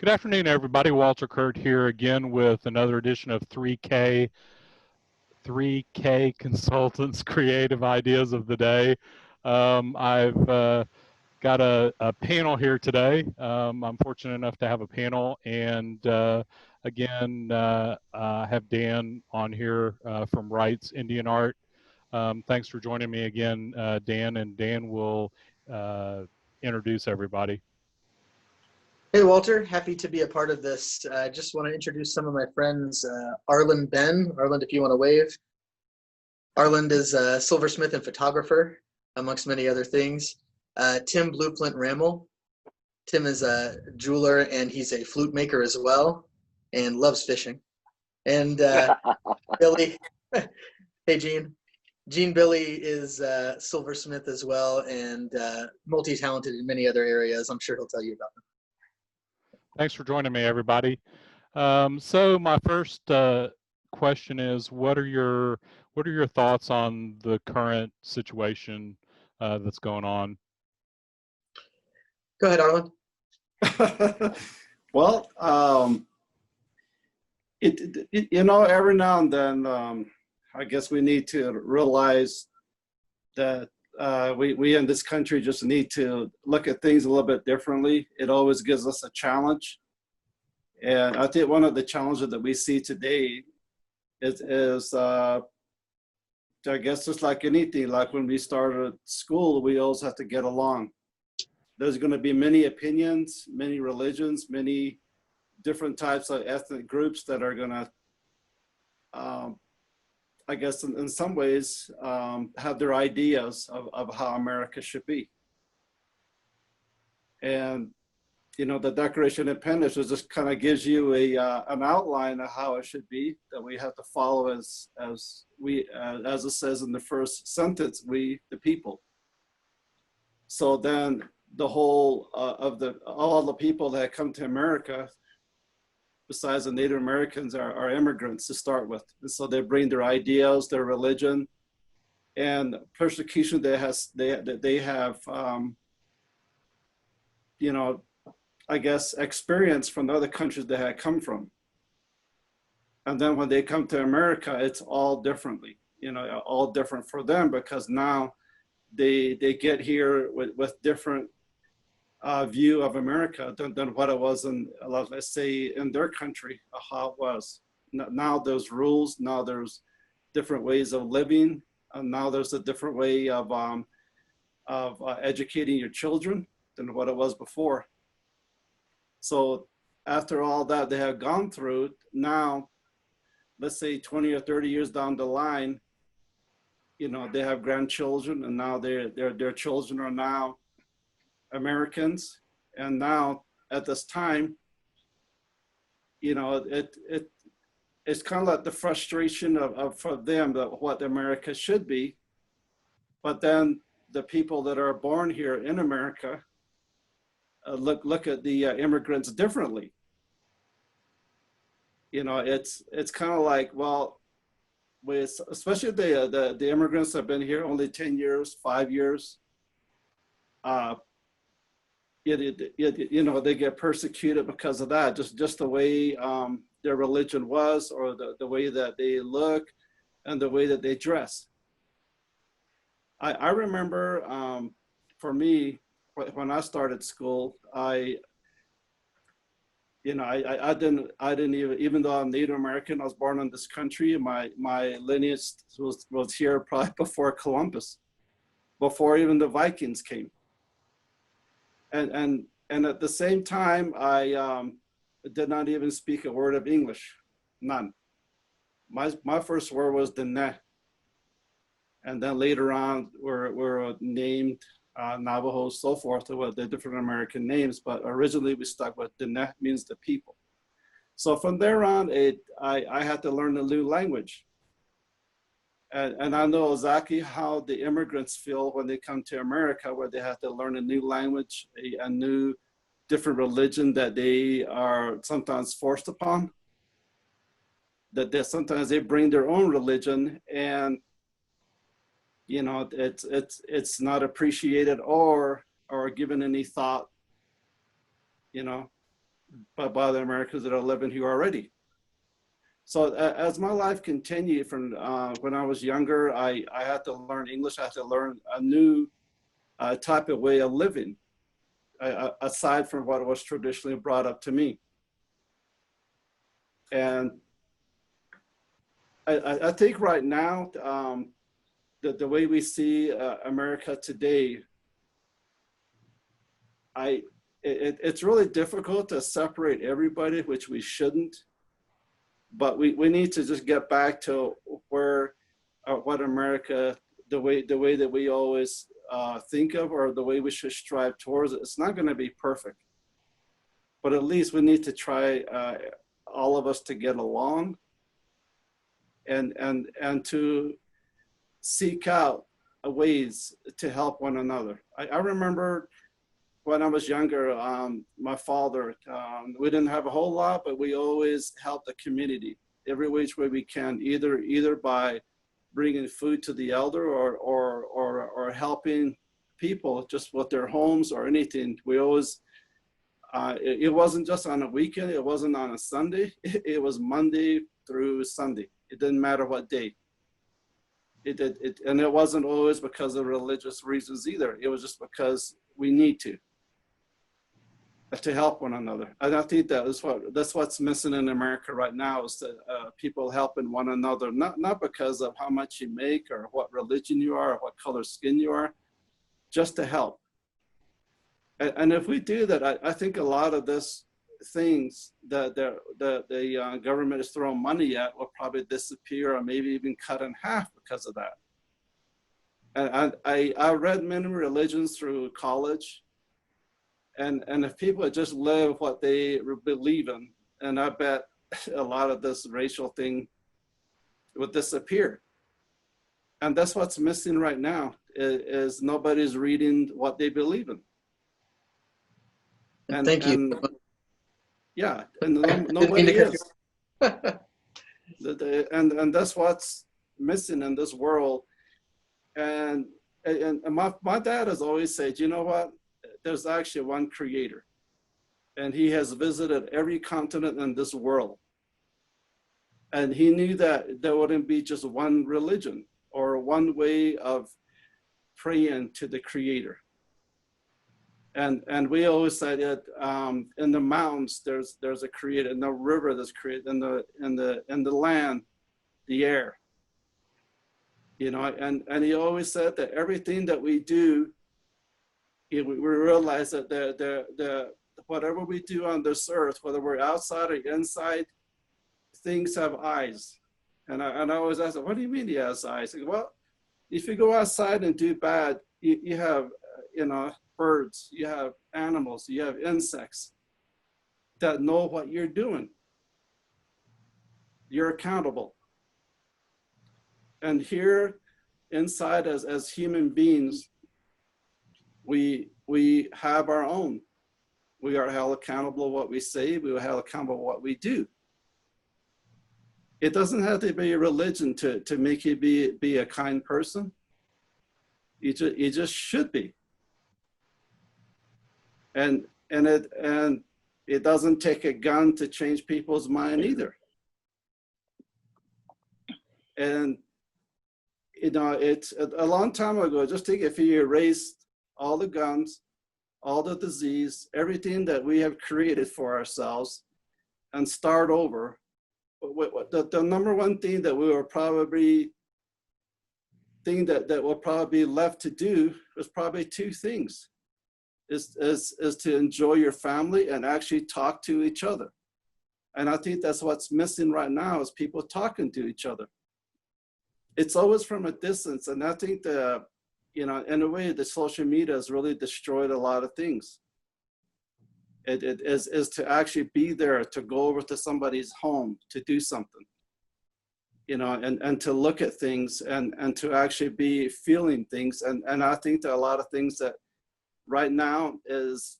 Good afternoon, everybody. Walter Kurt here again with another edition of 3K Consultants Creative Ideas of the Day. I've got a panel here today. I'm fortunate enough to have a panel, and again, I have Dan on here from Wright's Indian Art. Thanks for joining me again, Dan, and Dan will introduce everybody. Hey, Walter, happy to be a part of this. I just want to introduce some of my friends. Arland Ben. Arland, if you want to wave. Arland is a silversmith and photographer, amongst many other things. Tim Blueflint Ramel. Tim is a jeweler, and he's a flute maker as well, and loves fishing. And Billie. Hey, Gene. Gene Billie is a silversmith as well, and multi-talented in many other areas. I'm sure he'll tell you about them. Thanks for joining me, everybody. So my first question is, what are your thoughts on the current situation that's going on? Go ahead, Arland. Well, every now and then, I guess we need to realize that we in this country just need to look at things a little bit differently. It always gives us a challenge. And I think one of the challenges that we see today is I guess just like anything, like when we started school, we always have to get along. There's going to be many opinions, many religions, many different types of ethnic groups that are going to, I guess in some ways, have their ideas of how America should be. And, the Declaration of Independence just kind of gives you an outline of how it should be, that we have to follow as it says in the first sentence, we, the people. So then the whole all the people that come to America, besides the Native Americans, are immigrants to start with. And so they bring their ideals, their religion, and persecution they have, I guess, experience from the other countries they had come from. And then when they come to America, it's all differently, all different for them, because now they get here with different view of America than what it was in, let's say, in their country, how it was. Now there's rules, now there's different ways of living, and now there's a different way of educating your children than what it was before. So after all that they have gone through, now, let's say 20 or 30 years down the line, they have grandchildren, and now their children are now Americans. And now at this time, it's kind of like the frustration for them that what America should be. But then the people that are born here in America look at the immigrants differently. It's kind of like, well, especially the immigrants have been here only 10 years, 5 years. They get persecuted because of that, just the way their religion was, or the way that they look and the way that they dress. I remember, for me, when I started school, I didn't even though I'm Native American, I was born in this country. My lineage was here probably before Columbus, before even the Vikings came. And at the same time, I did not even speak a word of English, none. My first word was Dene. And then later on, we're named Navajo, so forth, with the different American names, but originally we stuck with Dene, means the people. So from there on, I had to learn a new language. And I know exactly how the immigrants feel when they come to America, where they have to learn a new language, a new, different religion that they are sometimes forced upon. That sometimes they bring their own religion, and it's not appreciated or given any thought. by the Americans that are living here already. So as my life continued from when I was younger, I had to learn English. I had to learn a new type of way of living, aside from what was traditionally brought up to me. And I think right now, the way we see America today, it's really difficult to separate everybody, which we shouldn't. But we need to just get back to where, what America, the way that we always think of, or the way we should strive towards it. It's not going to be perfect, but at least we need to try, all of us, to get along, and to seek out ways to help one another. I remember when I was younger, my father, we didn't have a whole lot, but we always helped the community every which way we can, either by bringing food to the elder, or helping people just with their homes or anything. We always, it wasn't just on a weekend, it wasn't on a Sunday, it was Monday through Sunday. It didn't matter what day. And it wasn't always because of religious reasons either. It was just because we need to help one another. And I think that's what's missing in America right now, is that people helping one another, not because of how much you make or what religion you are or what color skin you are, just to help. And if we do that, I think a lot of this things that the government is throwing money at will probably disappear, or maybe even cut in half because of that. And I read many religions through college, and if people just live what they believe in, and I bet a lot of this racial thing would disappear. And that's what's missing right now, is nobody's reading what they believe in. And thank you. Yeah, and nobody is. And that's what's missing in this world. And my dad has always said, you know what? There's actually one creator, and he has visited every continent in this world. And he knew that there wouldn't be just one religion or one way of praying to the creator. And we always said that in the mountains there's a creator, in the river there's created, in the land, the air. You know, and he always said that everything that we do, we realize that the whatever we do on this earth, whether we're outside or inside, things have eyes. And I always ask, what do you mean he has eyes? Well, if you go outside and do bad, you have, you know, birds, you have animals, you have insects that know what you're doing. You're accountable. And here inside, as human beings, we have our own. We are held accountable what we say, we are held accountable what we do. It doesn't have to be a religion to make you be a kind person. You just should be. And it doesn't take a gun to change people's mind either. And you know, it's a long time ago, just think if you erased all the guns, all the disease, everything that we have created for ourselves, and start over, the number one thing that we will probably that will probably be left to do is probably two things. Is to enjoy your family and actually talk to each other. And I think that's what's missing right now, is people talking to each other. It's always from a distance. And I think that, you know, in a way, the social media has really destroyed a lot of things. It is to actually be there, to go over to somebody's home, to do something, you know, and to look at things and to actually be feeling things. And I think that a lot of things that right now is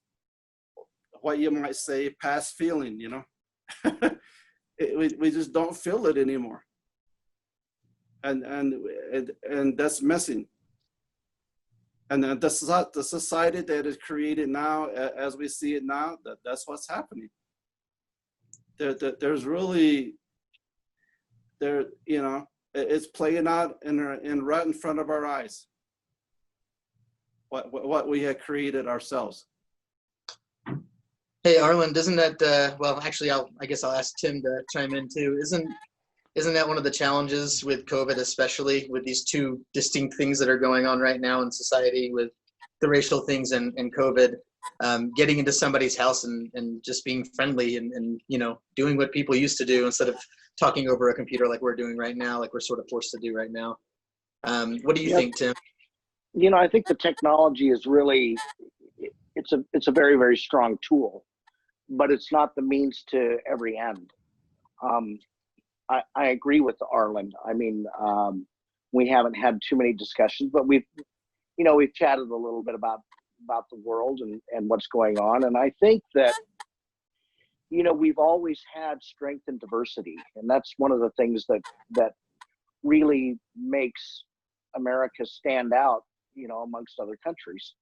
what you might say past feeling, you know. we just don't feel it anymore. And that's missing. And then the society that is created now, as we see it now, that's what's happening. there's really, it's playing out in right in front of our eyes. What we had created ourselves. Hey, Arland, isn't that, well, actually, I guess I'll ask Tim to chime in too. Isn't that one of the challenges with COVID, especially with these two distinct things that are going on right now in society with the racial things and COVID, getting into somebody's house and just being friendly and doing what people used to do instead of talking over a computer like we're doing right now, like we're sort of forced to do right now. What do you think, Tim? I think the technology is really, it's a very, very strong tool, but it's not the means to every end. I agree with Arland. I mean, we haven't had too many discussions, but we've chatted a little bit about the world and what's going on. And I think that, we've always had strength and diversity. And that's one of the things that really makes America stand out, amongst other countries.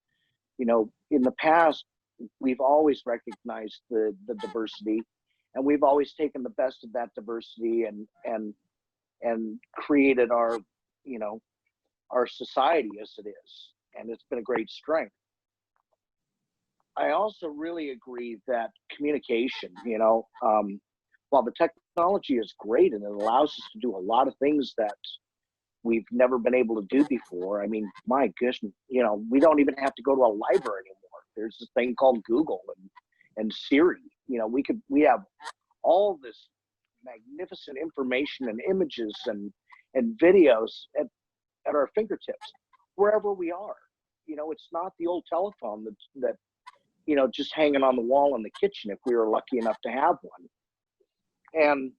In the past, we've always recognized the diversity, and we've always taken the best of that diversity and created our society as it is. And it's been a great strength. I also really agree that communication, while the technology is great and it allows us to do a lot of things that we've never been able to do before. I mean, my goodness, we don't even have to go to a library anymore. There's this thing called Google and Siri. We have all this magnificent information and images and videos at our fingertips wherever we are. It's not the old telephone that just hanging on the wall in the kitchen if we were lucky enough to have one.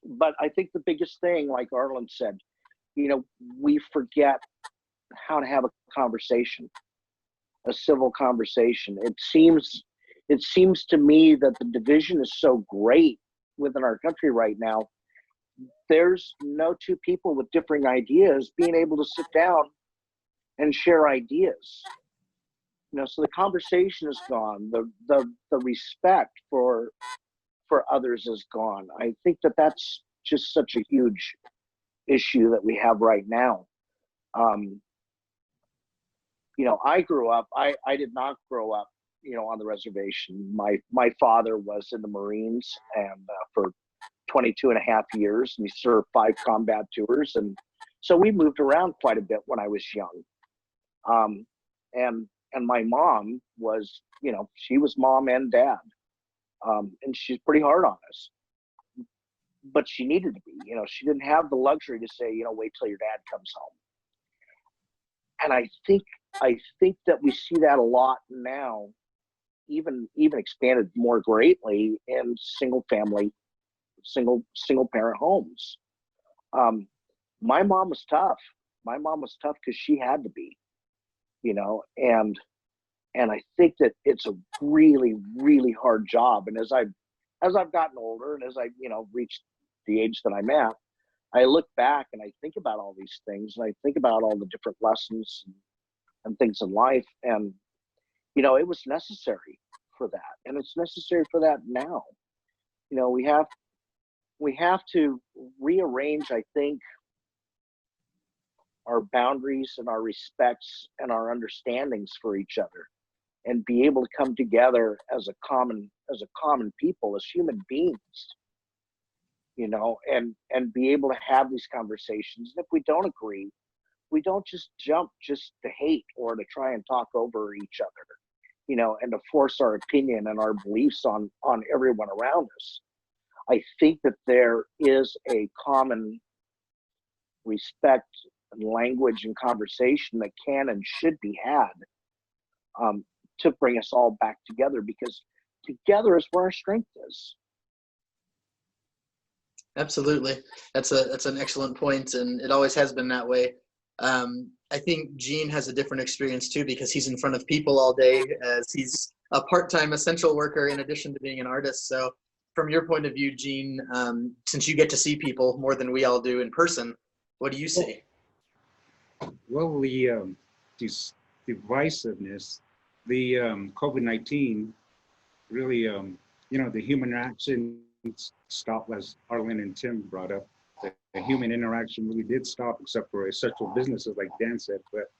But I think the biggest thing, like Arland said, we forget how to have a conversation, a civil conversation. It seems to me that the division is so great within our country right now. There's no two people with differing ideas being able to sit down and share ideas. So the conversation is gone. The respect for others is gone. I think that's just such a huge issue that we have right now. I grew up, I did not grow up, on the reservation. My father was in the Marines and for 22 and a half years, and he served 5 combat tours. And so we moved around quite a bit when I was young. And my mom was, she was mom and dad. And she's pretty hard on us. But she needed to be, she didn't have the luxury to say, wait till your dad comes home. And I think that we see that a lot now, even expanded more greatly in single parent homes. My mom was tough. My mom was tough because she had to be, and I think that it's a really, really hard job. And as I've gotten older and as I, reached the age that I'm at, I look back and I think about all these things, and I think about all the different lessons and things in life. And, it was necessary for that. And it's necessary for that now. We have to rearrange, I think, our boundaries and our respects and our understandings for each other, and be able to come together as a common people, as human beings, and be able to have these conversations. And if we don't agree, we don't just jump just to hate or to try and talk over each other, and to force our opinion and our beliefs on everyone around us. I think that there is a common respect and language and conversation that can and should be had, to bring us all back together, because together is where our strength is. Absolutely. That's an excellent point, and it always has been that way. I think Gene has a different experience too, because he's in front of people all day, as he's a part-time essential worker in addition to being an artist. So from your point of view, Gene, since you get to see people more than we all do in person, what do you see? Well, this divisiveness, the COVID-19 really, the human interaction stop, as Arland and Tim brought up. The human interaction really did stop, except for essential businesses, like Dan said. But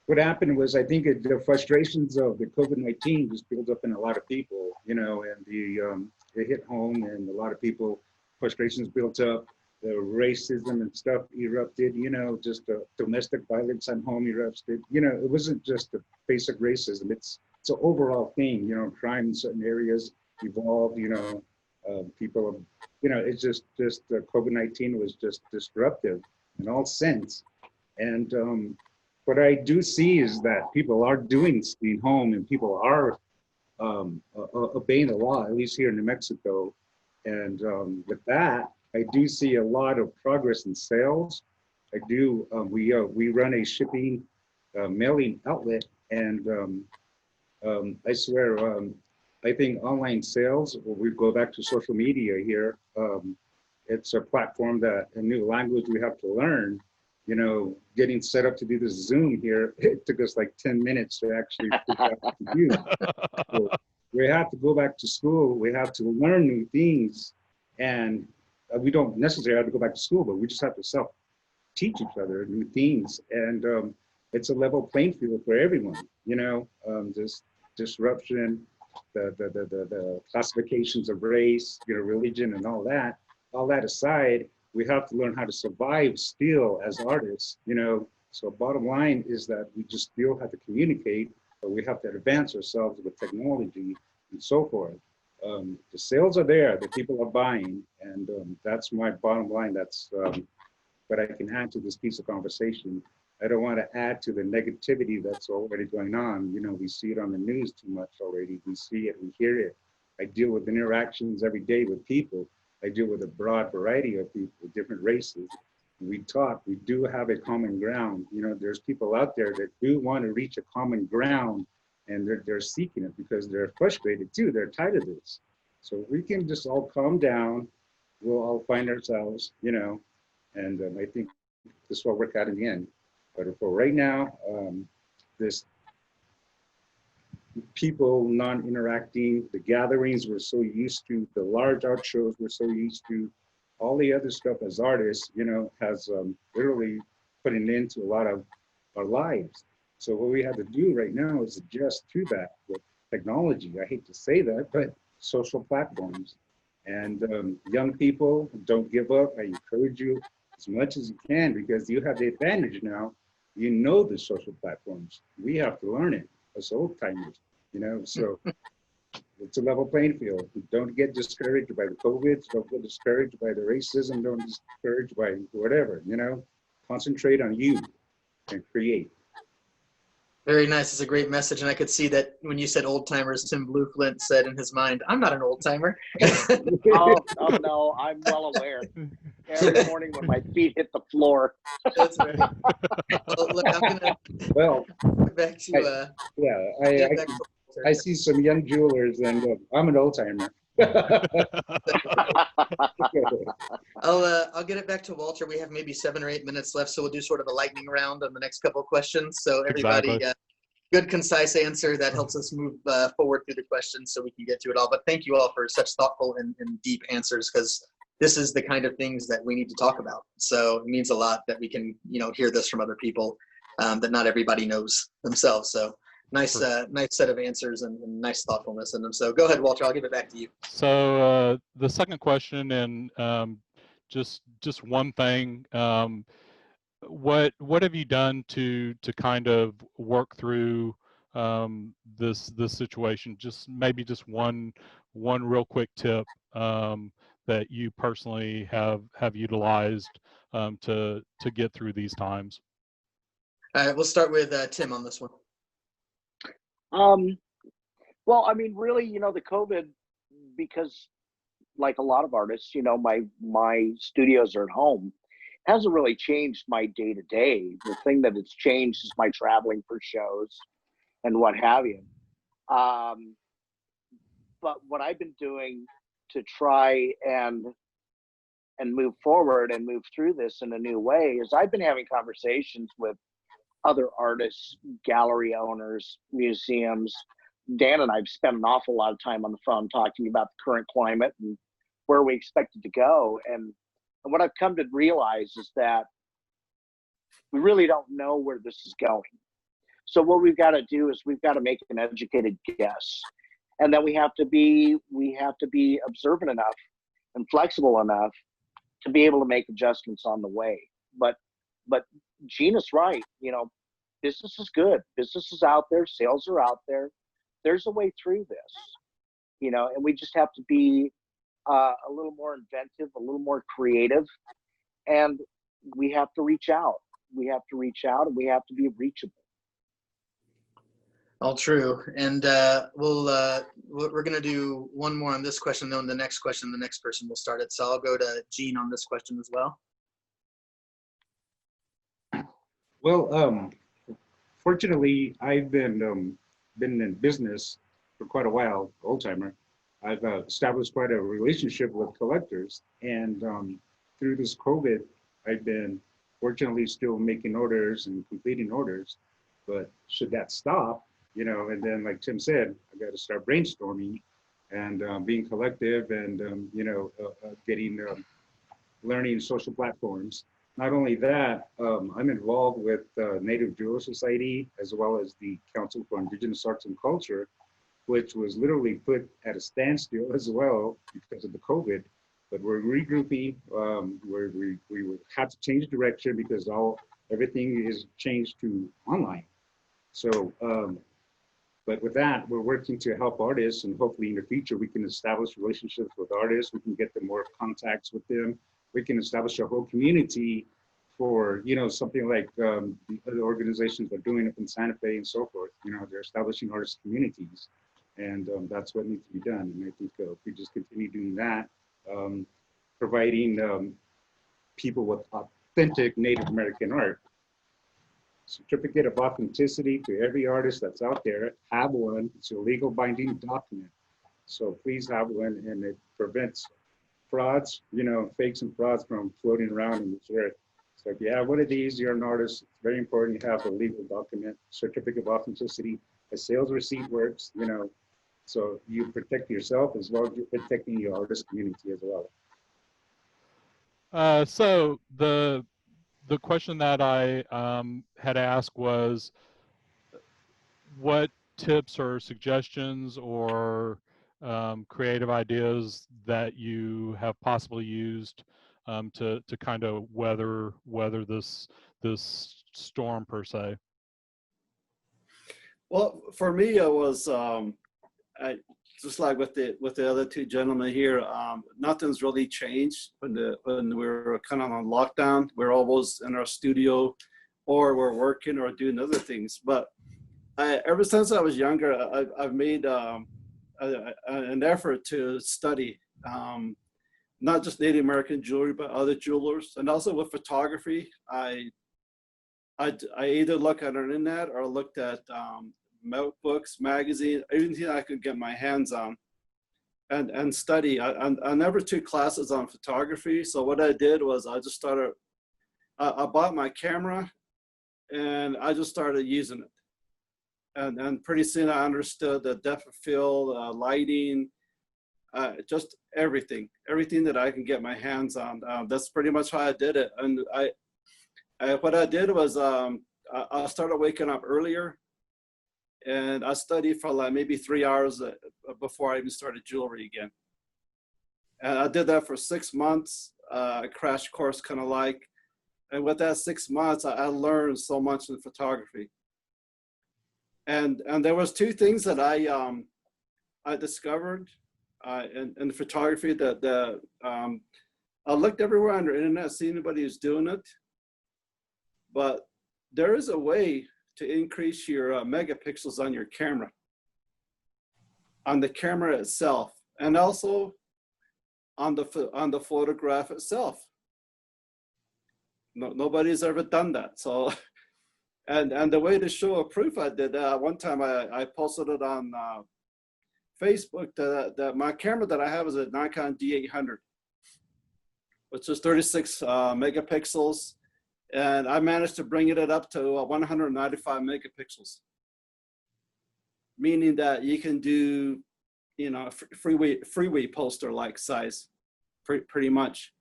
what happened was, I think the frustrations of the COVID-19 just built up in a lot of people, you know, and it hit home, and a lot of people, frustrations built up. The racism and stuff erupted, you know, just domestic violence at home erupted. You know, it wasn't just the basic racism. It's an overall thing, you know, crime in certain areas evolved, you know, people, you know, it's just COVID-19 was just disruptive in all sense. And what I do see is that people are doing staying home, and people are obeying the law, at least here in New Mexico. And with that, I do see a lot of progress in sales. I do. We run a shipping mailing outlet, and I swear, I think online sales, we go back to social media here. It's a platform that a new language we have to learn. You know, getting set up to do this Zoom here, it took us like 10 minutes to actually figure out what to do. So we have to go back to school. We have to learn new things, and we don't necessarily have to go back to school, but we just have to self-teach each other new things. And it's a level playing field for everyone, you know, this disruption, the classifications of race, you know, religion and all that aside, we have to learn how to survive still as artists, you know. So bottom line is that we just still have to communicate, but we have to advance ourselves with technology and so forth. The sales are there, the people are buying, and that's my bottom line. That's what I can add to this piece of conversation. I don't want to add to the negativity that's already going on. You know, we see it on the news too much already. We see it, we hear it. I deal with interactions every day with people. I deal with a broad variety of people, different races. We talk, we do have a common ground. You know, there's people out there that do want to reach a common ground, and they're seeking it because they're frustrated too. They're tired of this. So if we can just all calm down, we'll all find ourselves, you know, and I think this will work out in the end. But for right now, this people non-interacting, the gatherings we're so used to, the large art shows we're so used to, all the other stuff as artists, you know, has literally put an end to a lot of our lives. So what we have to do right now is adjust to that with technology. I hate to say that, but social platforms. And young people, don't give up. I encourage you as much as you can, because you have the advantage now. You know the social platforms. We have to learn it as old timers, you know, so it's a level playing field. Don't get discouraged by the COVID, don't get discouraged by the racism, don't get discouraged by whatever, you know, concentrate on you and create. Very nice. It's a great message. And I could see that when you said old timers, Tim Blueflint said in his mind, I'm not an old timer. Oh no, I'm well aware. Every morning when my feet hit the floor. That's right. Well, look, I'm gonna get back to I see some young jewelers, and I'm an old timer. I'll get it back to Walter. We have maybe 7 or 8 minutes left, so we'll do sort of a lightning round on the next couple of questions. So everybody, Exactly. Good, concise answer that helps us move forward through the questions so we can get to it all. But thank you all for such thoughtful and deep answers, because this is the kind of things that we need to talk about. So it means a lot that we can, you know, hear this from other people that not everybody knows themselves. So nice, nice set of answers and nice thoughtfulness in them. So go ahead, Walter. I'll give it back to you. So the second question, and just one thing, what have you done to kind of work through this situation? Just maybe just one real quick tip that you personally have utilized to get through these times. All right, we'll start with Tim on this one. Well, I mean, really, you know, the COVID, because like a lot of artists, you know, my studios are at home, hasn't really changed my day to day. The thing that it's changed is my traveling for shows and what have you. But what I've been doing to try and move forward and move through this in a new way is I've been having conversations with other artists, gallery owners, museums, Dan and I have spent an awful lot of time on the phone talking about the current climate and where we expect it to go. And what I've come to realize is that we really don't know where this is going. So what we've got to do is we've got to make an educated guess, and then we have to be observant enough and flexible enough to be able to make adjustments on the way. But Gina's right. You know, business is good. Business is out there. Sales are out there. There's a way through this. You know, and we just have to be a little more inventive, a little more creative, and we have to reach out. We have to reach out, and we have to be reachable. All true. And we're going to do one more on this question, then the next question, the next person will start it. So I'll go to Gene on this question as well. Well, fortunately, I've been in business for quite a while, old timer. I've established quite a relationship with collectors, and through this COVID, I've been fortunately still making orders and completing orders. But should that stop, you know, and then like Tim said, I got to start brainstorming and being collective and you know, learning social platforms. Not only that, I'm involved with Native Jewel Society as well as the Council for Indigenous Arts and Culture, which was literally put at a standstill as well because of the COVID. But we're regrouping. We had to change direction because everything is changed to online. So, but with that, we're working to help artists, and hopefully in the future we can establish relationships with artists. We can get them more contacts with them. We can establish a whole community for, you know, something like the other organizations are doing up in Santa Fe and so forth. You know, they're establishing artist communities, and that's what needs to be done. And I think if we just continue doing that, providing people with authentic Native American art, certificate of authenticity to every artist that's out there, have one. It's a legal binding document. So please have one, and it prevents frauds, you know, fakes and frauds from floating around in this earth. So if you have one of these, you're an artist. It's very important you have a legal document, certificate of authenticity. A sales receipt works, you know, so you protect yourself as well as you're protecting your artist community as well. So the question that I had asked was, what tips or suggestions or creative ideas that you have possibly used to kind of weather this storm per se? Well, for me, it was just like with the other two gentlemen here. Nothing's really changed when we were kind of on lockdown. We're always in our studio, or we're working or doing other things. But ever since I was younger, I've made an effort to study not just Native American jewelry, but other jewelers, and also with photography. I either look at the internet or looked at notebooks, magazines, anything I could get my hands on, and study. I never took classes on photography, so what I did was I just started. I bought my camera, and I just started using it. And pretty soon I understood the depth of field, lighting, just everything that I can get my hands on. That's pretty much how I did it. And what I did was I started waking up earlier, and I studied for like maybe 3 hours before I even started jewelry again. And I did that for 6 months, a crash course kind of like. And with that 6 months, I learned so much in photography. And there was two things that I discovered in photography that I looked everywhere on the internet, see anybody who's doing it. But there is a way to increase your megapixels on your camera, on the camera itself, and also on the photograph itself. Nobody's ever done that. So, and the way to show a proof I did that, one time I posted it on Facebook that my camera that I have is a Nikon D800, which is 36 megapixels. And I managed to bring it up to 195 megapixels. meaning that you can do, you know, freeway poster like size, pretty much.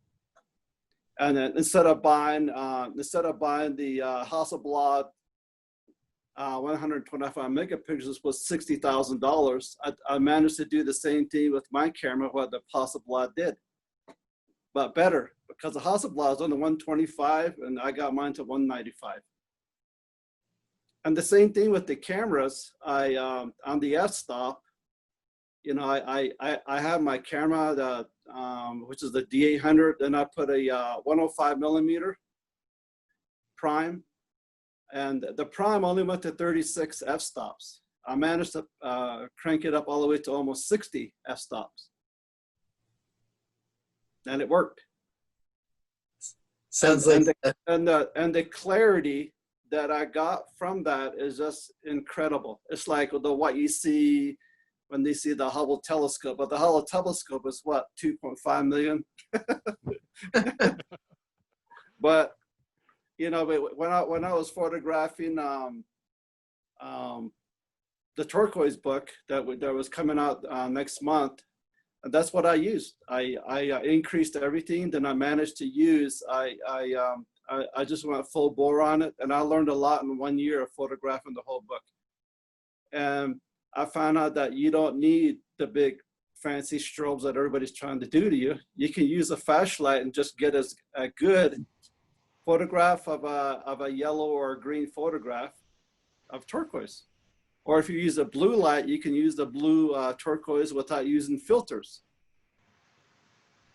And then instead of buying the Hasselblad 125 megapixels was $60,000, I managed to do the same thing with my camera what the Hasselblad did, but better, because the Hasselblad is on the 125 and I got mine to 195. And the same thing with the cameras. I on the f-stop, you know, I have my camera, which is the D800, and I put a 105 millimeter prime, and the prime only went to 36 f-stops. I managed to crank it up all the way to almost 60 f-stops, and it worked. Sounds and like the clarity that I got from that is just incredible. It's like what you see when they see the Hubble telescope, but the Hubble telescope is what, 2.5 million? But you know, when I was photographing the turquoise book that was coming out next month, and that's what I used. I increased everything. Then I managed to use. I just went full bore on it, and I learned a lot in 1 year of photographing the whole book. And I found out that you don't need the big fancy strobes that everybody's trying to do to you. You can use a flashlight and just get a good photograph of a yellow or a green photograph of turquoise. Or if you use a blue light, you can use the blue turquoise without using filters.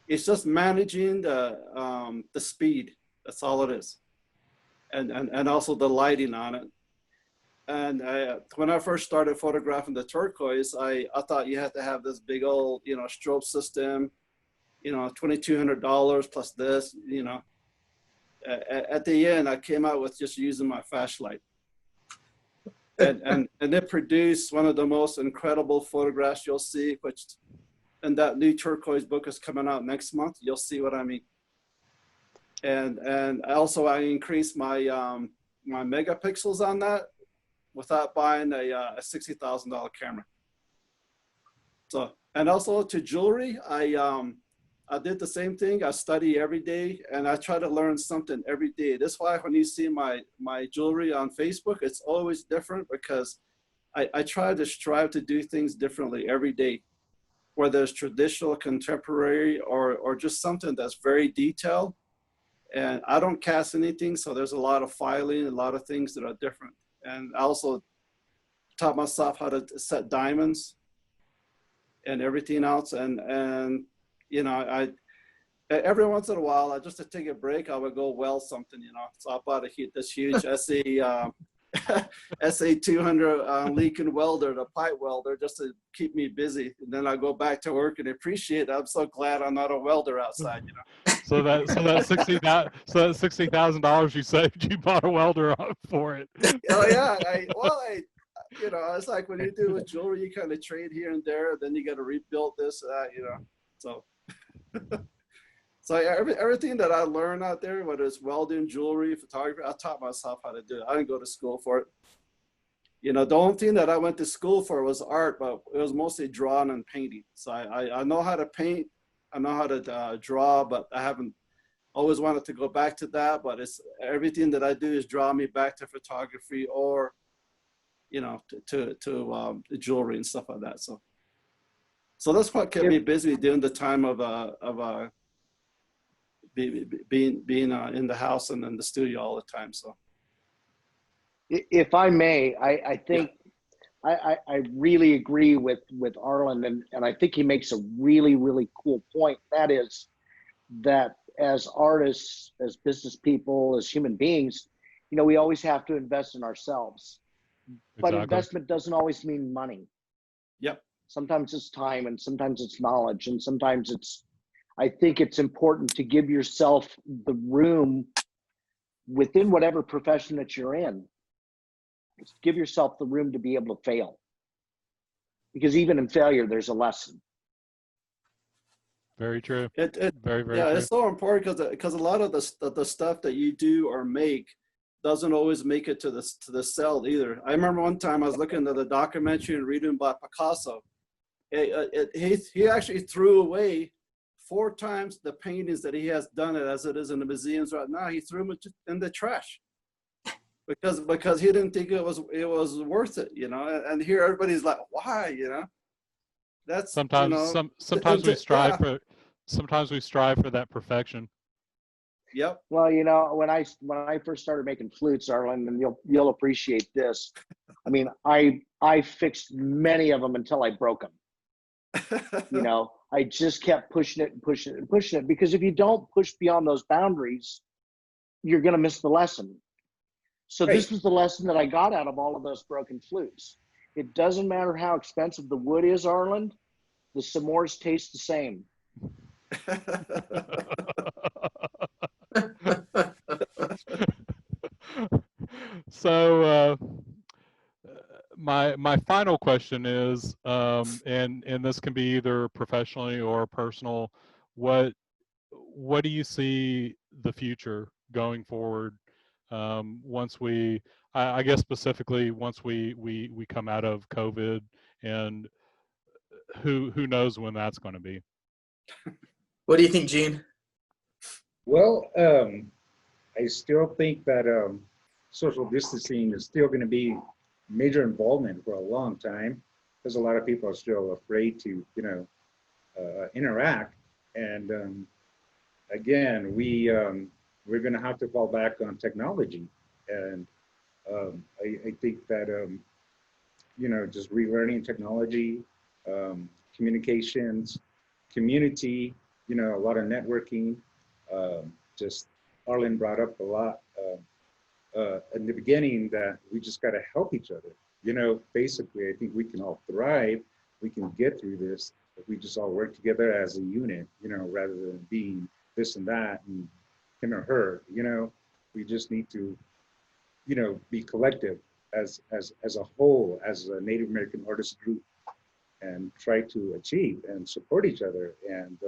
It's just managing the speed. That's all it is. And also the lighting on it. And when I first started photographing the turquoise, I thought you had to have this big old, you know, strobe system, you know, $2,200 plus this, you know. At the end, I came out with just using my flashlight. And it produced one of the most incredible photographs you'll see, which, and that new turquoise book is coming out next month. You'll see what I mean. And also I increased my my megapixels on that without buying a $60,000 camera. So, and also to jewelry, I did the same thing. I study every day, and I try to learn something every day. That's why when you see my jewelry on Facebook, it's always different, because I try to strive to do things differently every day, whether it's traditional, contemporary, or just something that's very detailed. And I don't cast anything, so there's a lot of filing, a lot of things that are different. And I also taught myself how to set diamonds and everything else. And you know, every once in a while, just to take a break, I would go weld something, you know. So I bought this huge SA200 Lincoln welder, the pipe welder, just to keep me busy. And then I go back to work and appreciate it. I'm so glad I'm not a welder outside, you know. So that $60,000 you saved, you bought a welder for it. Oh yeah, you know, it's like when you do with jewelry, you kind of trade here and there, then you got to rebuild this, you know. So, so everything that I learned out there, whether it's welding, jewelry, photography, I taught myself how to do it. I didn't go to school for it. You know, the only thing that I went to school for was art, but it was mostly drawing and painting. So I know how to paint. I know how to draw, but I haven't always wanted to go back to that. But it's everything that I do is draw me back to photography, or, you know, to jewelry and stuff like that. So that's what kept me busy during the time of being in the house and in the studio all the time. So, if I may, I think I really agree with Arland, and I think he makes a really, really cool point. That is that as artists, as business people, as human beings, you know, we always have to invest in ourselves. But Exactly. investment doesn't always mean money. yep. Sometimes it's time, and sometimes it's knowledge, and sometimes it's, I think it's important to give yourself the room within whatever profession that you're in. Give yourself the room to be able to fail. Because even in failure, there's a lesson. Very true. Very Very yeah, true. it's so important because a lot of the stuff that you do or make doesn't always make it to the cell either. I remember one time I was looking at a documentary and reading about Picasso. He actually threw away 4 times the paintings that he has done it as it is in the museums right now. He threw them in the trash because he didn't think it was worth it, you know. And here everybody's like, why, you know? That's sometimes, you know, sometimes we strive yeah. for that perfection. Yep. Well, you know, when I first started making flutes, Arland, and you'll appreciate this. I mean, I fixed many of them until I broke them. You know, I just kept pushing it and pushing it and pushing it, because if you don't push beyond those boundaries, you're going to miss the lesson. So Right. This was the lesson that I got out of all of those broken flutes. It doesn't matter how expensive the wood is, Arland, the s'mores taste the same. So my final question is, and this can be either professionally or personal, what do you see the future going forward, once we, I guess specifically once we come out of COVID, and who knows when that's going to be? What do you think, Gene? Well, I still think that social distancing is still going to be major involvement for a long time, because a lot of people are still afraid to, you know, interact. And again, we're going to have to fall back on technology. And I think that, you know, just relearning technology, communications, community, you know, a lot of networking. Just Arland brought up a lot in the beginning, that we just got to help each other. You know, basically, I think we can all thrive. We can get through this if we just all work together as a unit, you know, rather than being this and that and him or her. You know, we just need to, you know, be collective as a whole, as a Native American artist group, and try to achieve and support each other. And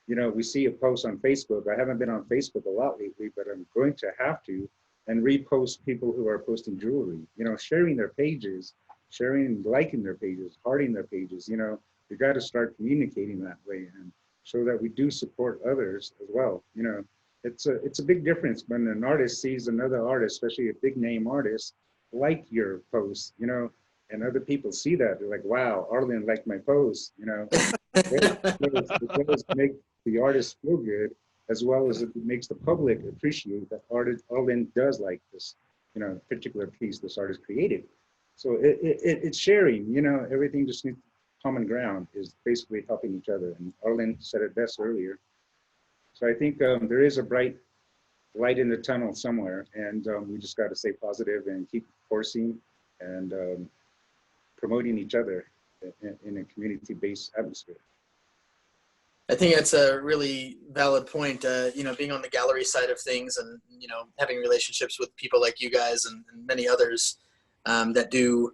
you know, we see a post on Facebook. I haven't been on Facebook a lot lately, but I'm going to have to, and repost people who are posting jewelry, you know, sharing their pages, sharing, liking their pages, hearting their pages. You know, we got to start communicating that way and show that we do support others as well. You know, it's a big difference when an artist sees another artist, especially a big name artist, like your post, you know, and other people see that. They're like, wow, Arland liked my post, you know. It does make the artist feel good, as well as it makes the public appreciate that Arland does like this, you know, particular piece this artist created. So it's sharing, you know, everything just needs common ground, is basically helping each other. And Arland said it best earlier. So I think there is a bright light in the tunnel somewhere, and we just got to stay positive and keep forcing and promoting each other in a community-based atmosphere. I think that's a really valid point. You know, being on the gallery side of things, and you know, having relationships with people like you guys and many others that do,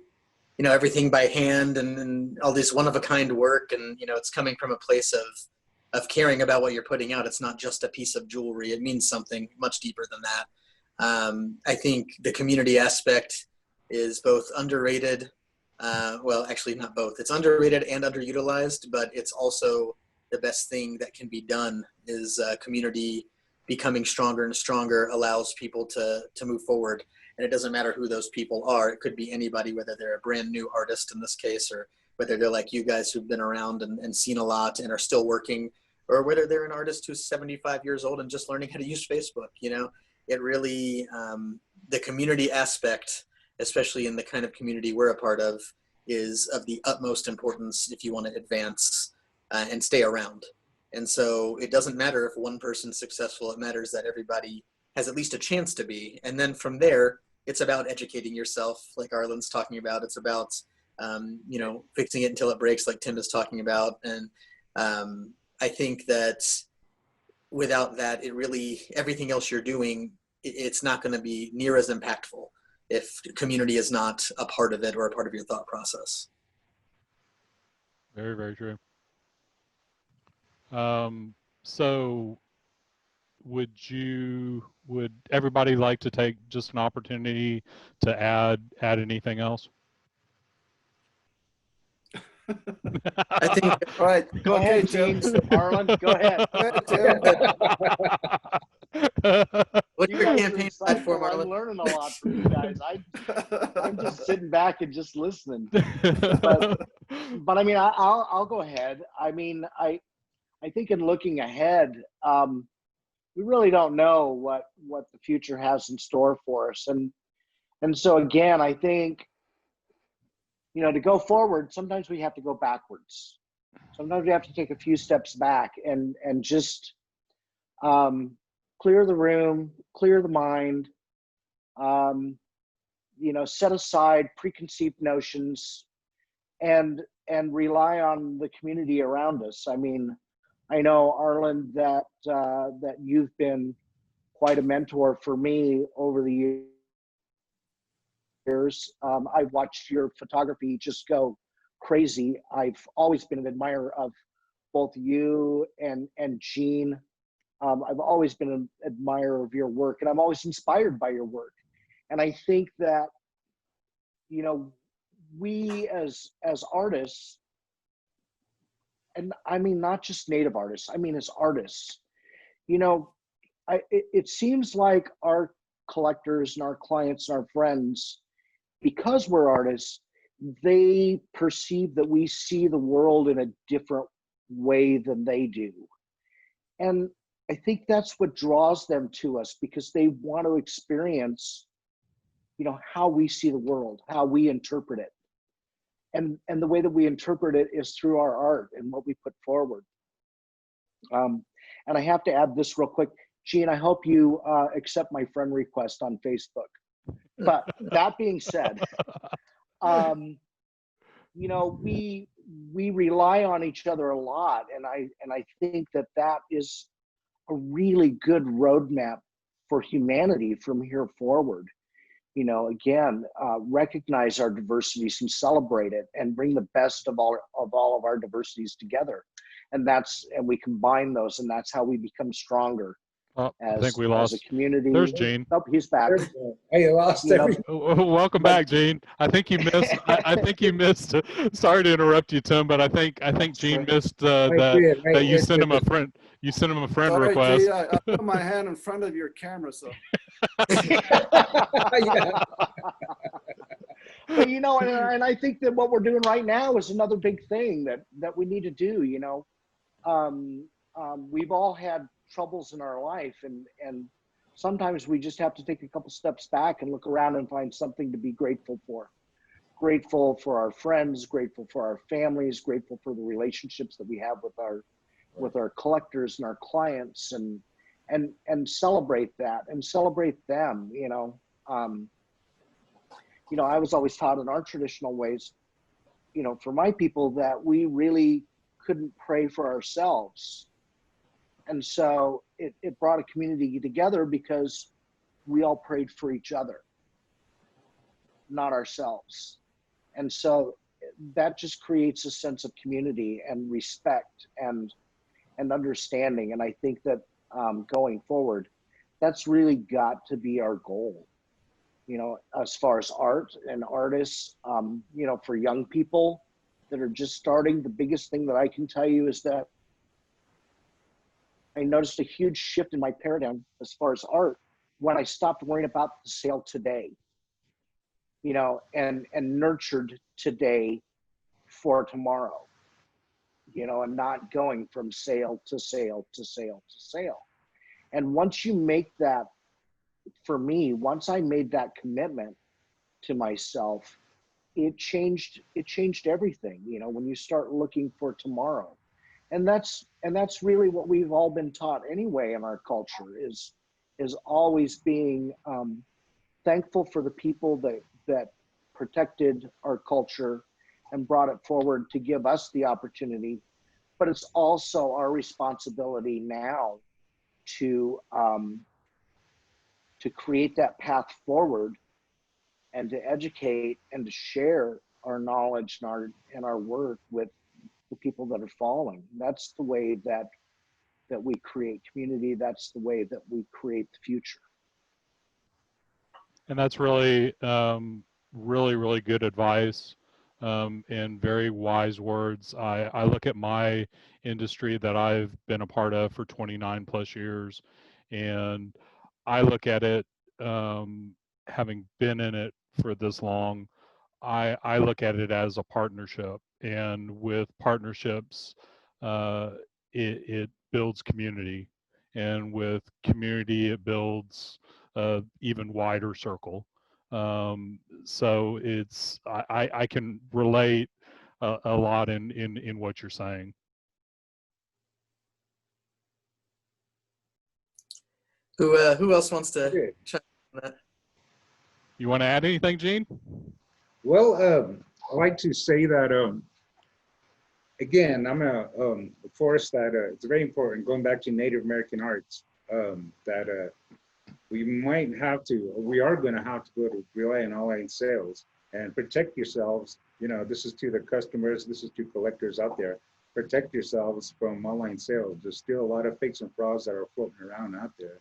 you know, everything by hand, and all this one-of-a-kind work, and you know, it's coming from a place of caring about what you're putting out. It's not just a piece of jewelry. It means something much deeper than that. I think the community aspect is both underrated. Well, actually, not both. It's underrated and underutilized, but it's also the best thing that can be done. Is community becoming stronger and stronger allows people to move forward. And it doesn't matter who those people are. It could be anybody, whether they're a brand new artist in this case, or whether they're like you guys who've been around and seen a lot and are still working, or whether they're an artist who's 75 years old and just learning how to use Facebook. You know, it really, the community aspect, especially in the kind of community we're a part of, is of the utmost importance if you want to advance and stay around. And so it doesn't matter if one person's successful. It matters that everybody has at least a chance to be. And then from there, it's about educating yourself, like Arland's talking about. It's about, you know, fixing it until it breaks, like Tim is talking about. And I think that without that, it really, everything else you're doing, it's not going to be near as impactful if community is not a part of it or a part of your thought process. Very, very true. So would everybody like to take just an opportunity to add anything else? I think All right, Go okay, ahead, Tim. Gene. Arlen, go ahead. Go ahead, Tim. what's You your guys are campaign platform, insightful. I'm Arlen? learning a lot from you guys. I'm just sitting back and just listening. But I mean, I'll go ahead. I mean, I think in looking ahead, we really don't know what the future has in store for us, and so again, I think, you know, to go forward, sometimes we have to go backwards. Sometimes we have to take a few steps back and just clear the room, clear the mind, you know, set aside preconceived notions and rely on the community around us. I mean, I know, Arland, that you've been quite a mentor for me over the years. I've watched your photography just go crazy. I've always been an admirer of both you and Gene. I've always been an admirer of your work, and I'm always inspired by your work. And I think that, you know, we as artists, and I mean not just native artists, I mean as artists, you know, it seems like our collectors and our clients and our friends, because we're artists, they perceive that we see the world in a different way than they do. And I think that's what draws them to us, because they want to experience, you know, how we see the world, how we interpret it. And the way that we interpret it is through our art and what we put forward. And I have to add this real quick. Gene, I hope you accept my friend request on Facebook. But that being said, you know, we rely on each other a lot, and I think that is a really good roadmap for humanity from here forward. You know, again, recognize our diversities and celebrate it, and bring the best of all of our diversities together, and we combine those, and that's how we become stronger. Oh, I think we As lost a community. There's Gene. Oh, he's back. I lost You know, everything. Welcome back, Gene. I think you missed. I think you missed. Sorry to interrupt you, Tim, but I think Gene missed that you sent him a friend. You sent him a friend Sorry, request. Gene, I put my hand in front of your camera, so. Yeah. But you know, and I think that what we're doing right now is another big thing that we need to do. You know, we've all had troubles in our life, and sometimes we just have to take a couple steps back and look around and find something to be grateful for. Grateful for our friends, grateful for our families, grateful for the relationships that we have with our collectors and our clients, and celebrate that and celebrate them. You know, I was always taught in our traditional ways, you know, for my people, that we really couldn't pray for ourselves. And so it brought a community together because we all prayed for each other, not ourselves. And so that just creates a sense of community and respect and understanding. And I think that going forward, that's really got to be our goal. You know, as far as art and artists, you know, for young people that are just starting, the biggest thing that I can tell you is that I noticed a huge shift in my paradigm as far as art when I stopped worrying about the sale today, you know, and nurtured today for tomorrow, you know, and not going from sale to sale to sale to sale. And once you make that, for me, once I made that commitment to myself, it changed everything, you know, when you start looking for tomorrow. And that's really what we've all been taught anyway in our culture, is always being thankful for the people that protected our culture and brought it forward to give us the opportunity. But it's also our responsibility now to create that path forward and to educate and to share our knowledge and our work with the people that are following. That's the way that that we create community. That's the way that we create the future. And that's really, really good advice, and very wise words. I look at my industry that I've been a part of for 29 plus years, and I look at it, having been in it for this long, I look at it as a partnership. And with partnerships, it builds community. And with community, it builds even wider circle. So I can relate a lot in what you're saying. Who else wants to Okay. chime in on that? You want to add anything, Gene? Well, I like to say that, again, I'm a force that it's very important, going back to Native American arts, that we might have to, or we are going to have to go to rely on online sales and protect yourselves. You know, this is to the customers, this is to collectors out there. Protect yourselves from online sales. There's still a lot of fakes and frauds that are floating around out there.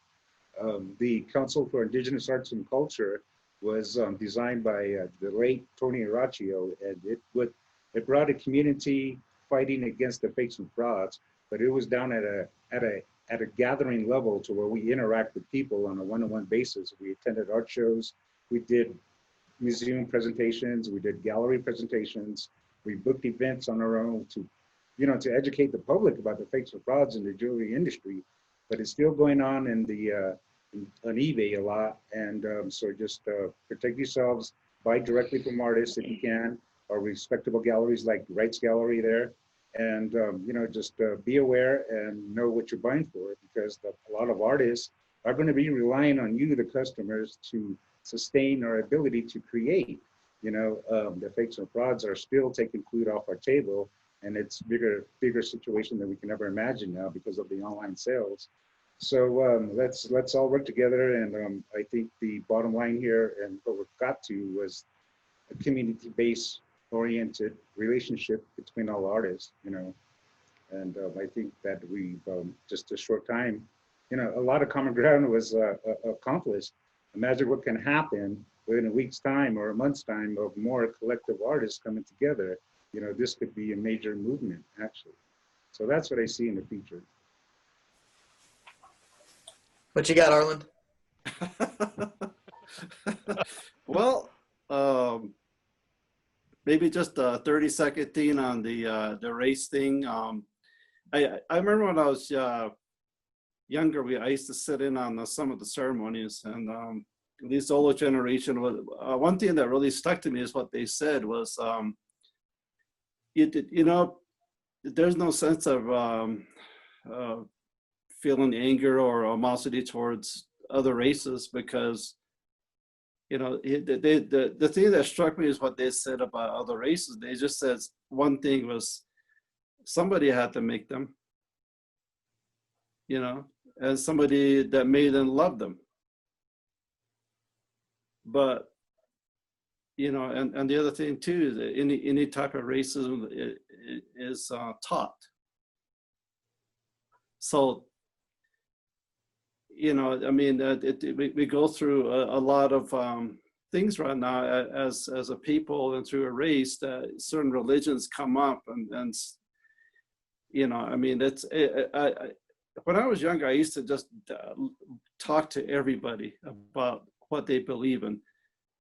The Council for Indigenous Arts and Culture was designed by the late Tony Araccio, and it brought a community fighting against the fakes and frauds, but it was down at a gathering level to where we interact with people on a one-on-one basis. We attended art shows, we did museum presentations, we did gallery presentations, we booked events on our own to, you know, to educate the public about the fakes and frauds in the jewelry industry. But it's still going on in the on eBay a lot, and so just protect yourselves, buy directly from artists if you can, or respectable galleries like Wright's gallery there, and you know, just be aware and know what you're buying for, because a lot of artists are going to be relying on you, the customers, to sustain our ability to create. You know, the fakes and frauds are still taking food off our table, and it's bigger situation than we can ever imagine now because of the online sales. So let's all work together, and I think the bottom line here and what we've got to was a community-based oriented relationship between all artists, you know, and I think that we've just a short time, you know, a lot of common ground was accomplished. Imagine what can happen within a week's time or a month's time of more collective artists coming together. You know, this could be a major movement, actually. So that's what I see in the future. What you got, Arland? Well, maybe just a 30-second thing on the race thing. I remember when I was younger, I used to sit in on some of the ceremonies, and this older generation was one thing that really stuck to me is what they said was, you know, there's no sense of feeling anger or animosity towards other races, because, you know, the thing that struck me is what they said about other races. They just said one thing was somebody had to make them, you know, and somebody that made them love them. But, you know, and the other thing too is that any type of racism is taught. So, you know, I mean, we go through a lot of things right now as a people and through a race, that certain religions come up, and you know, I mean, when I was younger, I used to just talk to everybody about what they believe in.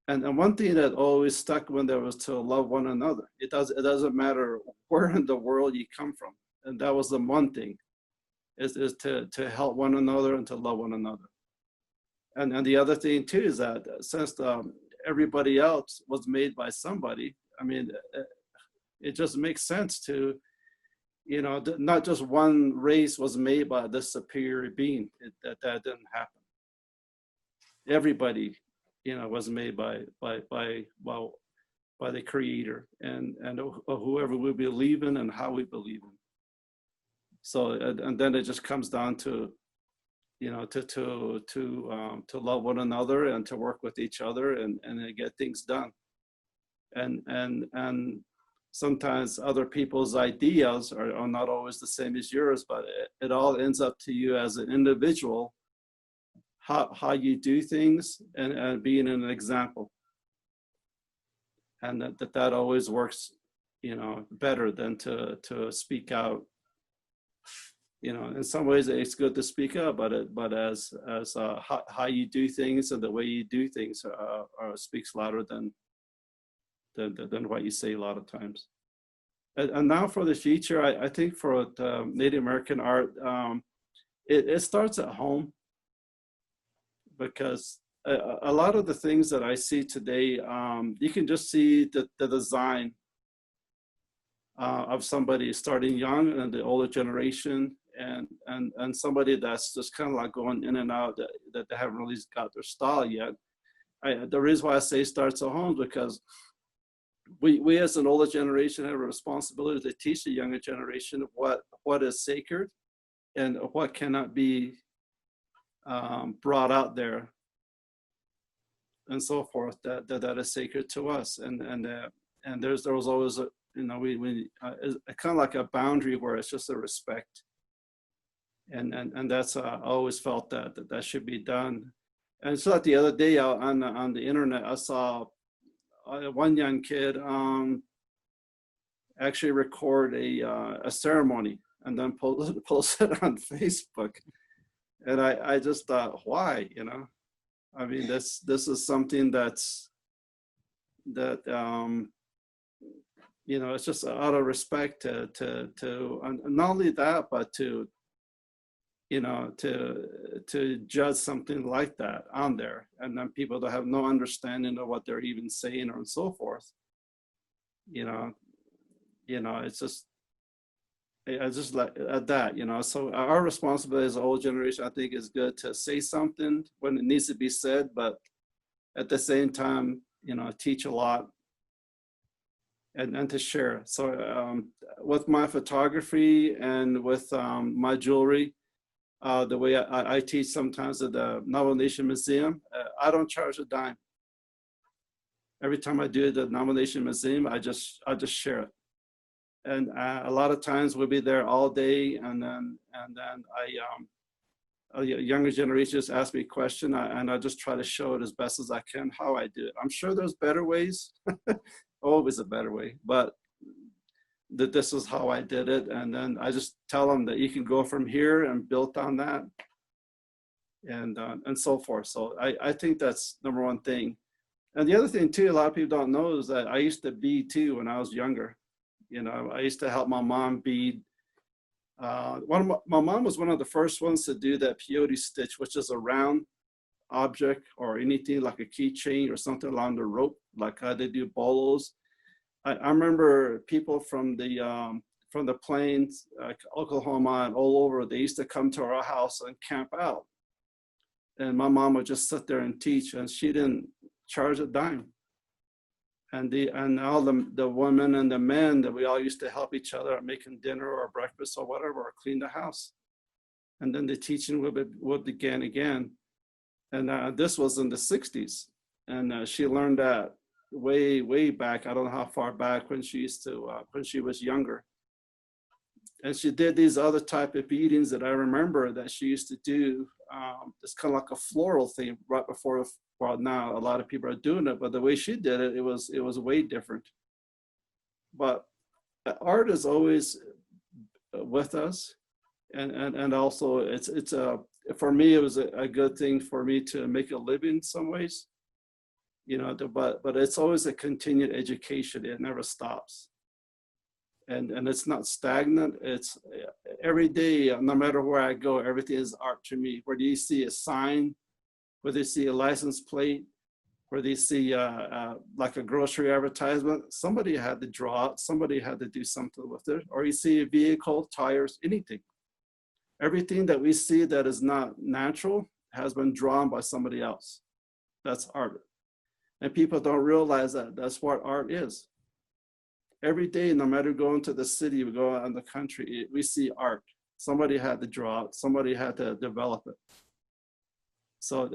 And one thing that always stuck when there was to love one another. It doesn't matter where in the world you come from. And that was the one thing, is to help one another and to love one another. And the other thing too is that since everybody else was made by somebody, I mean, it just makes sense to, you know, not just one race was made by the superior being. That didn't happen. Everybody, you know, was made by the Creator, and whoever we believe in and how we believe in. So and then it just comes down to, you know, to love one another and to work with each other and to get things done. And sometimes other people's ideas are not always the same as yours, but it all ends up to you as an individual, how you do things, and being an example. And that always works, you know, better than to speak out. You know, in some ways it's good to speak up, but as how you do things and the way you do things speaks louder than what you say a lot of times. And now for the future, I think for Native American art, it starts at home, because a lot of the things that I see today, you can just see the design of somebody starting young and the older generation, and somebody that's just kind of like going in and out, that they haven't really got their style yet. The reason why I say starts at home, because we as an older generation have a responsibility to teach the younger generation what is sacred and what cannot be brought out there and so forth, that is sacred to us. And there was always a, you know, we kind of like a boundary where it's just a respect. And that's I always felt that should be done. And so the other day on the internet, I saw one young kid actually record a ceremony and then post it on Facebook. And I just thought, why, you know? I mean, this is something that you know, it's just out of respect to not only that, but to, you know, to judge something like that on there, and then people that have no understanding of what they're even saying or and so forth. You know, it's just, I just like at that, you know. So our responsibility as an old generation, I think, is good to say something when it needs to be said, but at the same time, you know, teach a lot and to share. So with my photography and with my jewelry, the way I teach sometimes at the Navajo Nation Museum, I don't charge a dime. Every time I do it at the Navajo Nation Museum, I just share it. And a lot of times we'll be there all day, and then younger generations ask me a question, and I just try to show it as best as I can how I do it. I'm sure there's better ways, always a better way, but that this is how I did it. And then I just tell them that you can go from here and build on that, and so forth. So I think that's number one thing. And the other thing too, a lot of people don't know, is that I used to bead too when I was younger. You know, I used to help my mom bead. My mom was one of the first ones to do that peyote stitch, which is a round object or anything like a keychain or something along the rope, like how they do bolos. I remember people from the plains, like Oklahoma and all over, they used to come to our house and camp out. And my mom would just sit there and teach, and she didn't charge a dime. And all the women and the men that we all used to help each other at making dinner or breakfast or whatever, or clean the house. And then the teaching would begin again. And this was in the 60s. And she learned that way back. I don't know how far back, when she was younger. And she did these other type of beadings that I remember that she used to do. It's kind of like a floral thing right before. Well, now a lot of people are doing it, but the way she did it, it was way different. But art is always with us, and also it's for me, it was a good thing for me to make a living in some ways, you know. But it's always a continued education. It never stops, and it's not stagnant. It's every day, no matter where I go, everything is art to me. Where do you see a sign? Whether you see a license plate, whether you see like a grocery advertisement, somebody had to draw it, somebody had to do something with it, or you see a vehicle, tires, anything. Everything that we see that is not natural has been drawn by somebody else. That's art. And people don't realize that that's what art is. Every day, no matter going to the city, we go out in the country, we see art. Somebody had to draw it, somebody had to develop it. So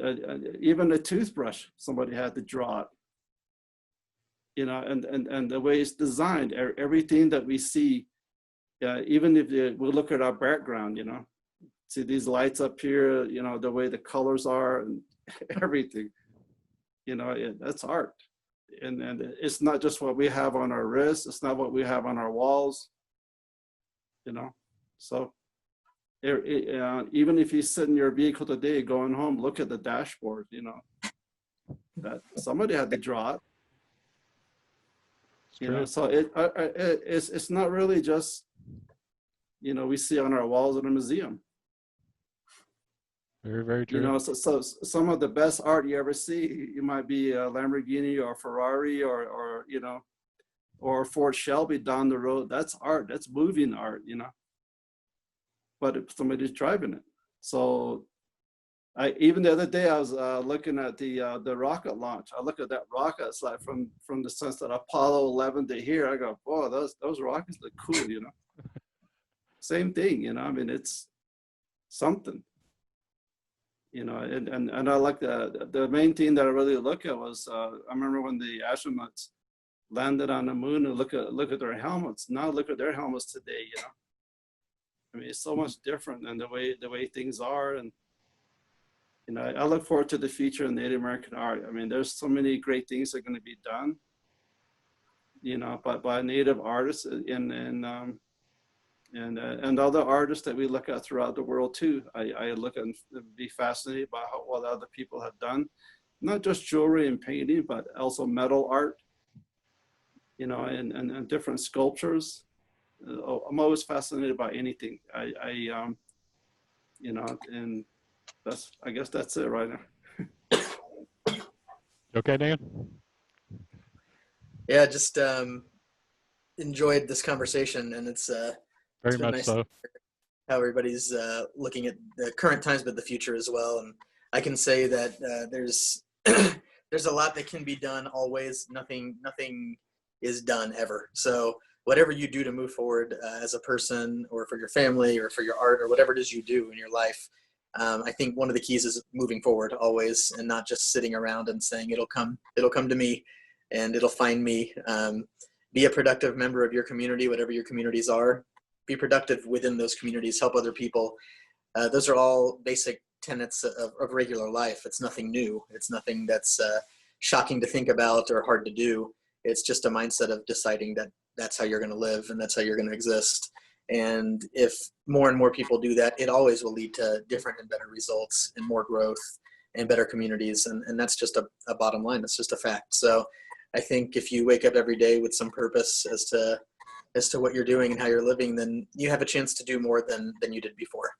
even a toothbrush, somebody had to draw it. you know, and the way it's designed, everything that we see, even if we look at our background, you know, see these lights up here, you know, the way the colors are and everything, you know, that's art. And it's not just what we have on our wrists, it's not what we have on our walls, you know. So even if you sit in your vehicle today going home, look at the dashboard, you know, that somebody had to draw it. You know, so it's not really just, you know, we see on our walls in a museum. Very, very true. You know, so some of the best art you ever see, it might be a Lamborghini or Ferrari or you know, or Ford Shelby down the road. That's art. That's moving art, you know. But if somebody's driving it. So even the other day I was looking at the rocket launch. I look at that rocket. It's like from the sense that Apollo 11 to here. I go, boy, those rockets look cool, you know. Same thing, you know. I mean, it's something. You know, and I like the main thing that I really look at was I remember when the astronauts landed on the moon and look at their helmets. Now look at their helmets today. You know, I mean, it's so much different than the way things are. And you know, I look forward to the future of Native American art. I mean, there's so many great things that are going to be done. You know, by Native artists and other artists that we look at throughout the world too. I look and be fascinated by what other people have done, not just jewelry and painting, but also metal art, you know, and different sculptures. I'm always fascinated by anything. You know, and I guess that's it right now. Okay, Dan? Yeah, just enjoyed this conversation, and it's Very been much nice so. how everybody's looking at the current times, but the future as well. And I can say that there's there's a lot that can be done always. Nothing is done ever. So whatever you do to move forward as a person, or for your family, or for your art, or whatever it is you do in your life, I think one of the keys is moving forward always, and not just sitting around and saying it'll come to me, and it'll find me. Be a productive member of your community, whatever your communities are. Be productive within those communities, help other people. Those are all basic tenets of regular life. It's nothing new. It's nothing that's shocking to think about or hard to do. It's just a mindset of deciding that that's how you're going to live and that's how you're going to exist. And if more and more people do that, it always will lead to different and better results and more growth and better communities. And that's just a bottom line. It's just a fact. So I think if you wake up every day with some purpose as to what you're doing and how you're living, then you have a chance to do more than you did before.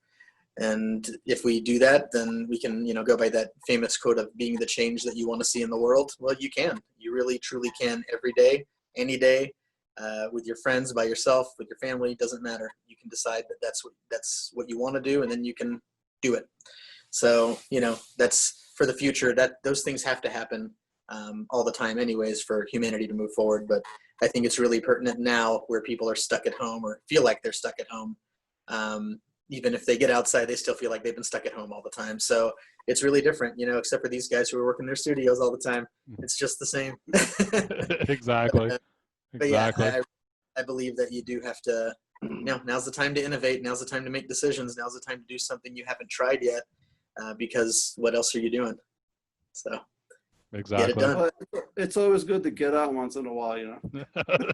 And if we do that, then we can, you know, go by that famous quote of being the change that you want to see in the world. Well, you can. You really, truly can every day, any day, with your friends, by yourself, with your family. Doesn't matter. You can decide that that's what you want to do, and then you can do it. So, you know, that's for the future. That those things have to happen all the time anyways for humanity to move forward. But I think it's really pertinent now where people are stuck at home or feel like they're stuck at home. Even if they get outside, they still feel like they've been stuck at home all the time. So it's really different, you know, except for these guys who are working their studios all the time. It's just the same. Exactly. But yeah, I believe that you do have to, you know, now's the time to innovate. Now's the time to make decisions. Now's the time to do something you haven't tried yet, because what else are you doing? So Exactly. get it done. Well, it's always good to get out once in a while, you know.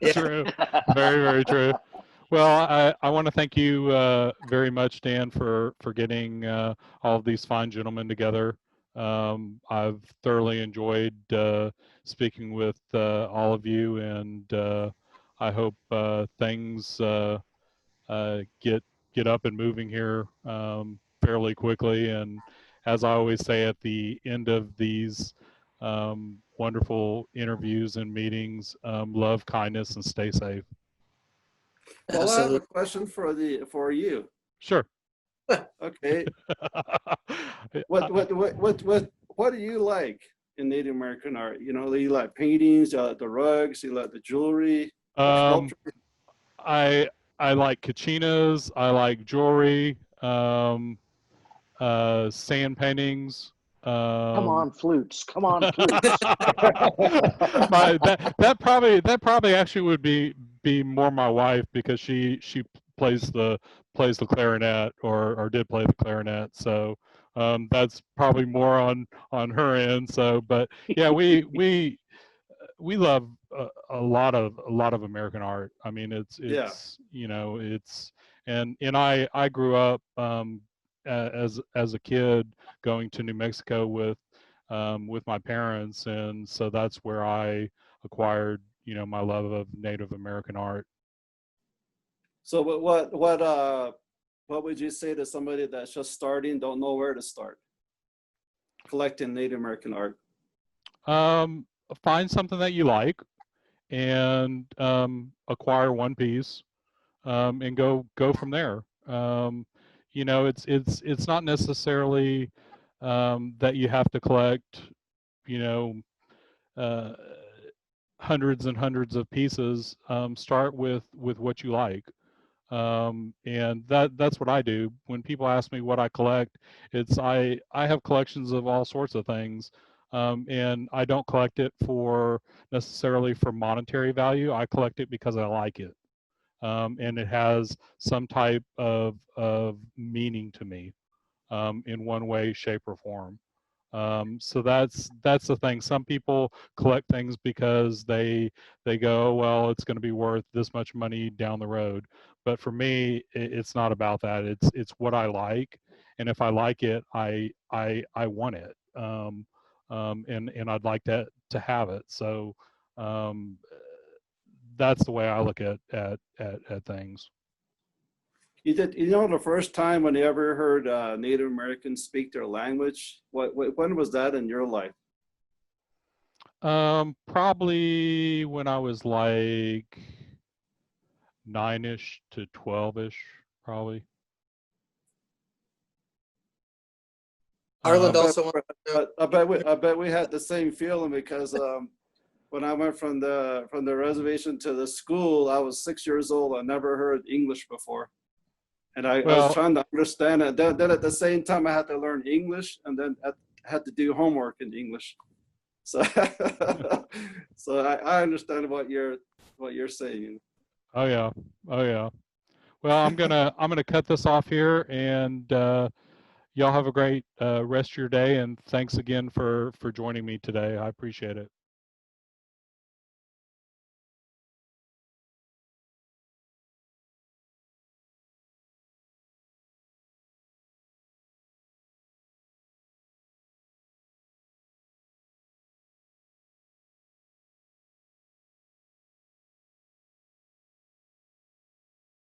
Yeah. True. Very, very true. Well, I want to thank you very much, Dan, for getting all of these fine gentlemen together. I've thoroughly enjoyed speaking with all of you, and I hope things get up and moving here fairly quickly. And as I always say at the end of these wonderful interviews and meetings, love, kindness, and stay safe. Well, I have Absolutely. a question for you. Sure. Okay. What do you like in Native American art? You know, do you like paintings, you like the rugs, you like the jewelry, sculpture? I like kachinas. I like jewelry, sand paintings, Come on, flutes. Come on, flutes. that probably actually would be more my wife, because she plays the clarinet, or did play the clarinet. So that's probably more on her end. So, but yeah, we love a lot of American art. I mean, Yeah. it's and I grew up as a kid going to New Mexico with my parents, and so that's where I acquired my love of Native American art. So what would you say to somebody that's just starting, don't know where to start collecting Native American art? Find something that you like, and acquire one piece, and go from there. It's not necessarily that you have to collect, you know, uh, hundreds and hundreds of pieces. Start with what you like. And that's what I do. When people ask me what I collect, it's I have collections of all sorts of things. And I don't collect it necessarily for monetary value. I collect it because I like it. And it has some type of meaning to me, in one way, shape, or form. So that's the thing. Some people collect things because they go, well, it's going to be worth this much money down the road. But for me, it's not about that. It's what I like, and if I like it, I want it, and I'd like to have it. So um, that's the way I look at things. The first time when you ever heard Native Americans speak their language, when was that in your life? Probably when I was like 9-ish to 12-ish, probably. Arland I also wanted to know. I bet we had the same feeling, because when I went from the reservation to the school, I was 6 years old. I never heard English before. And I was trying to understand it. Then at the same time, I had to learn English, and then I had to do homework in English. So, so I understand what you're saying. Oh yeah, oh yeah. Well, I'm gonna cut this off here, and y'all have a great rest of your day. And thanks again for joining me today. I appreciate it.